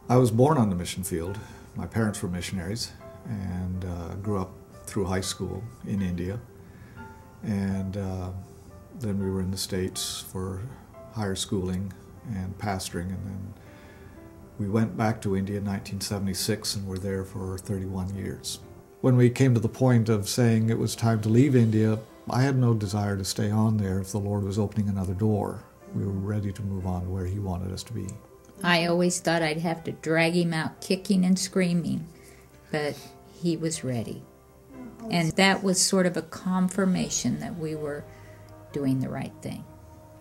I was born on the mission field. My parents were missionaries, and grew up through high school in India. And then we were in the States for higher schooling and pastoring, and then we went back to India in 1976 and were there for 31 years. When we came to the point of saying it was time to leave India, I had no desire to stay on there if the Lord was opening another door. We were ready to move on to where He wanted us to be. I always thought I'd have to drag him out kicking and screaming, but he was ready. And that was sort of a confirmation that we were doing the right thing.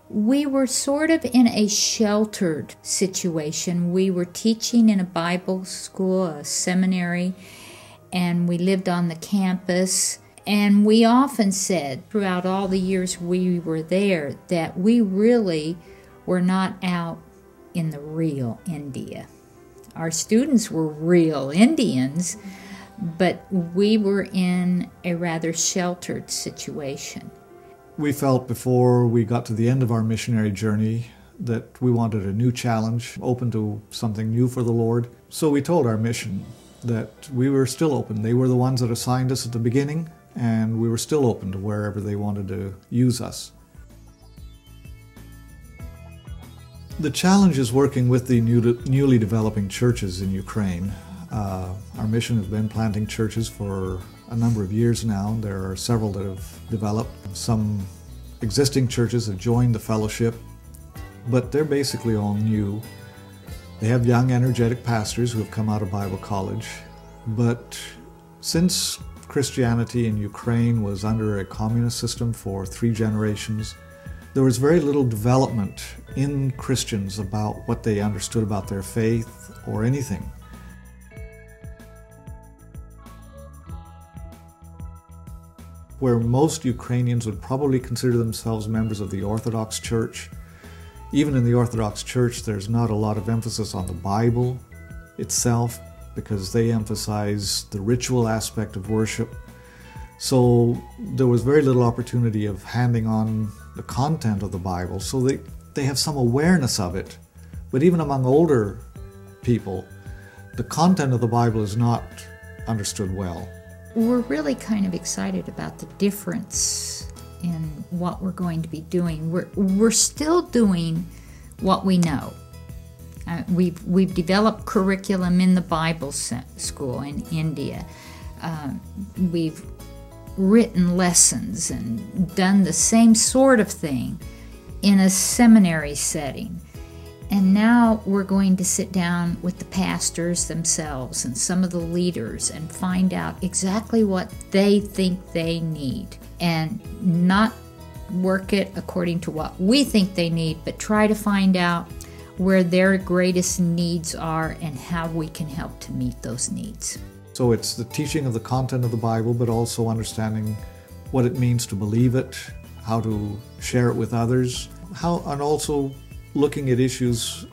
We were sort of in a sheltered situation. We were teaching in a Bible school, a seminary, and we lived on the campus. And we often said throughout all the years we were there that we really were not out in the real India. Our students were real Indians, but we were in a rather sheltered situation. We felt before we got to the end of our missionary journey that we wanted a new challenge, open to something new for the Lord. So we told our mission that we were still open. They were the ones that assigned us at the beginning, and we were still open to wherever they wanted to use us. The challenge is working with the newly developing churches in Ukraine. Our mission has been planting churches for a number of years now. There are several that have developed. Some existing churches have joined the fellowship, but they're basically all new. They have young, energetic pastors who have come out of Bible college. But since Christianity in Ukraine was under a communist system for 3 generations, there was very little development in Christians about what they understood about their faith or anything. Where most Ukrainians would probably consider themselves members of the Orthodox Church, even in the Orthodox Church there's not a lot of emphasis on the Bible itself because they emphasize the ritual aspect of worship. So there was very little opportunity of handing on the content of the Bible, so they have some awareness of it. But even among older people, the content of the Bible is not understood well. We're really kind of excited about the difference in what we're going to be doing. We're still doing what we know. We've developed curriculum in the Bible school in India. We've written lessons and done the same sort of thing in a seminary setting. And now we're going to sit down with the pastors themselves and some of the leaders and find out exactly what they think they need, and not work it according to what we think they need, but try to find out where their greatest needs are and how we can help to meet those needs. So it's the teaching of the content of the Bible, but also understanding what it means to believe it, how to share it with others, and also looking at issues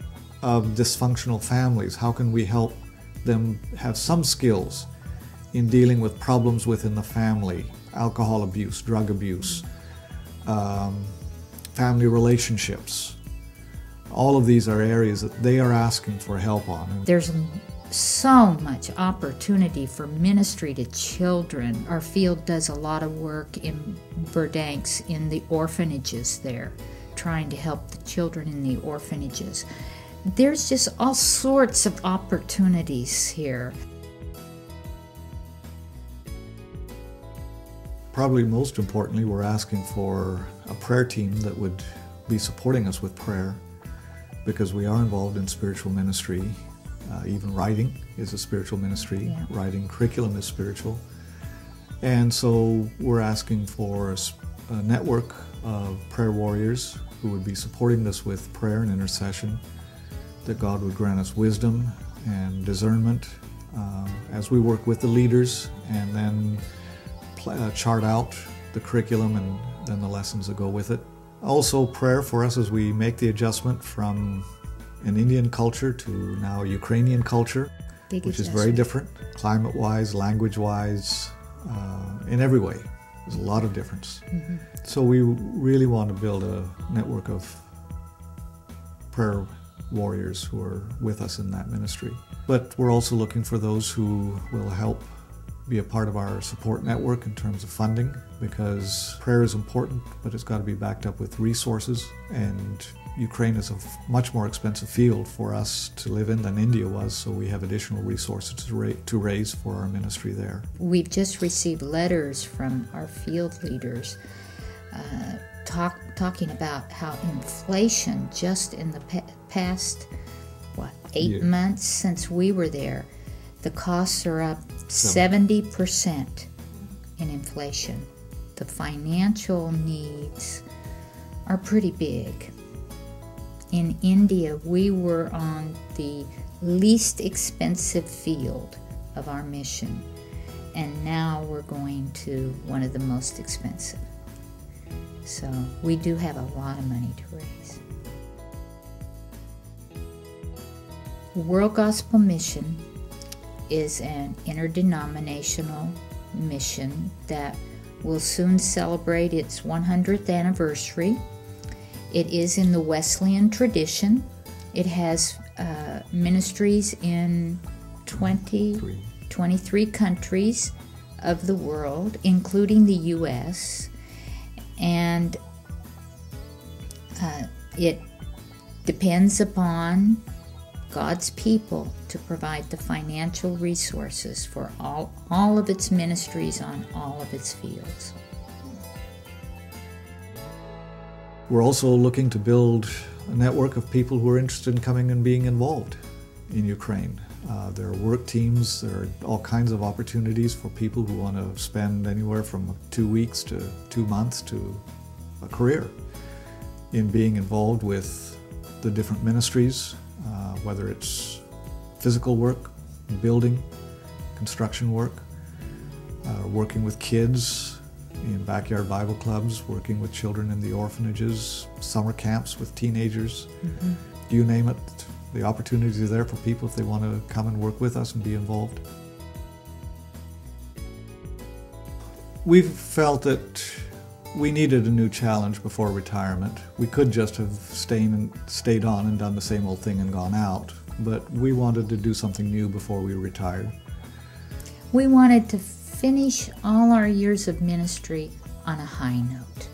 of dysfunctional families. How can we help them have some skills in dealing with problems within the family, alcohol abuse, drug abuse, family relationships. All of these are areas that they are asking for help on. There's so much opportunity for ministry to children. Our field does a lot of work in Verdansk in the orphanages there, trying to help the children in the orphanages. There's just all sorts of opportunities here. Probably most importantly, we're asking for a prayer team that would be supporting us with prayer, because we are involved in spiritual ministry. Even writing is a spiritual ministry. Yeah. Writing curriculum is spiritual. And so we're asking for a network of prayer warriors who would be supporting us with prayer and intercession, that God would grant us wisdom and discernment as we work with the leaders, and then chart out the curriculum and then the lessons that go with it. Also prayer for us as we make the adjustment from an Indian culture to now a Ukrainian culture, which is very different, climate-wise, language-wise, in every way. There's a lot of difference. Mm-hmm. So we really want to build a network of prayer warriors who are with us in that ministry. But we're also looking for those who will help be a part of our support network in terms of funding, because prayer is important, but it's got to be backed up with resources. And Ukraine is a much more expensive field for us to live in than India was, so we have additional resources to raise for our ministry there. We've just received letters from our field leaders talking about how inflation just in the past, 8 months since we were there, the costs are up 70% in inflation. The financial needs are pretty big. In India, we were on the least expensive field of our mission, and now we're going to one of the most expensive. So we do have a lot of money to raise. World Gospel Mission is an interdenominational mission that will soon celebrate its 100th anniversary. It is in the Wesleyan tradition. It has ministries in 23 countries of the world, including the U.S., and it depends upon God's people to provide the financial resources for all of its ministries on all of its fields. We're also looking to build a network of people who are interested in coming and being involved in Ukraine. There are work teams, there are all kinds of opportunities for people who want to spend anywhere from 2 weeks to 2 months to a career in being involved with the different ministries, whether it's physical work, building, construction work, working with kids in backyard Bible clubs, working with children in the orphanages, summer camps with teenagers. Mm-hmm. You name it, the opportunities are there for people if they want to come and work with us and be involved. We've felt that we needed a new challenge before retirement. We could just have stayed on and done the same old thing and gone out, but we wanted to do something new before we retired. We wanted to finish all our years of ministry on a high note.